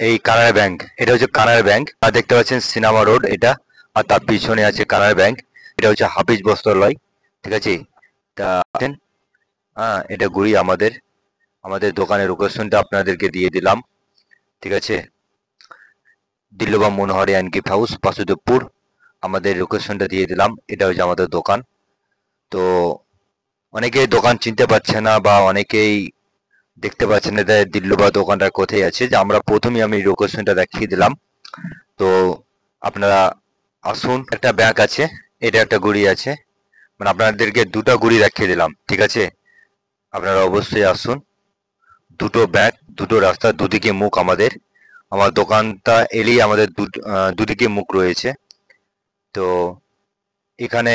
এই কানাড়া ব্যাংক, এটা হচ্ছে কানাড়া ব্যাংক। আর দেখতে পাচ্ছেন সিনেমা রোড এটা, আর তার পিছনে আছে কানাড়া ব্যাংক। এটা হচ্ছে হাফিজ বস্ত্রালয়, ঠিক আছে। তা হ্যাঁ, এটা ঘুরি আমাদের আমাদের দোকানের লোকেশনটা আপনাদেরকে দিয়ে দিলাম, ঠিক আছে। দিল্লুবাম মনোহরি অ্যান্ড গিফট হাউস, বাসুদেবপুর। আমাদের লোকেশনটা দিয়ে দিলাম, এটা হচ্ছে আমাদের দোকান। তো অনেকেই দোকান চিনতে পারছে না, বা অনেকেই দেখতে পাচ্ছেন না যে দিল্লুবা দোকানটা কোথায় আছে। যে আমরা প্রথমেই আমি লোকেশনটা দেখিয়ে দিলাম। তো আপনারা আসুন, একটা ব্যাগ আছে, এটা একটা গুড়ি আছে, মানে আপনাদেরকে দুটো গুড়ি দেখিয়ে দিলাম, ঠিক আছে। আপনারা অবশ্যই আসুন। দুটো ব্যাগ, দুটো রাস্তা, দুদিকে মুখ আমাদের। আমার দোকানটা এলেই আমাদের দুদিকে মুখ রয়েছে। তো এখানে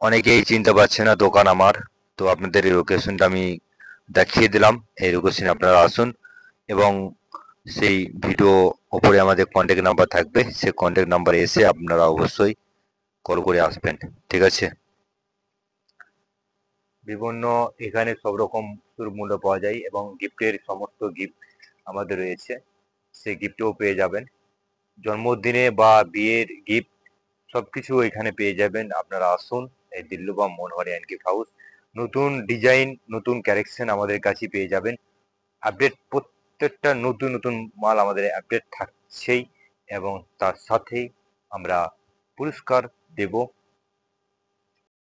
অনেকেই চিনতে পারছে না দোকান আমার। তো আপনাদের এই লোকেশনটা আমি দেখিয়ে দিলাম, এই লোকেশনে আপনারা আসুন। এবং সেই ভিডিও ওপরে আমাদের কন্ট্যাক্ট নাম্বার থাকবে, সেই কন্ট্যাক্ট নাম্বারে এসে আপনারা অবশ্যই কল করে আসবেন, ঠিক আছে। বিভিন্ন এখানে সব রকম সুলভ মূল্য পাওয়া যায়, এবং গিফটের সমস্ত গিফট আমাদের রয়েছে, সেই গিফটও পেয়ে যাবেন। জন্মদিনে বা বিয়ের গিফট সবকিছু এখানে পেয়ে যাবেন। আপনারা আসুন, এই দিল্লুবাম মনোহরি অ্যান্ড গিফট হাউস। নতুন ডিজাইন, নতুন কালেকশন আমাদের কাছে পেয়ে যাবেন। আপডেট প্রত্যেকটা নতুন নতুন মাল আমাদের আপডেট থাকছেই, এবং তার সাথেই আমরা পুরস্কার দেব।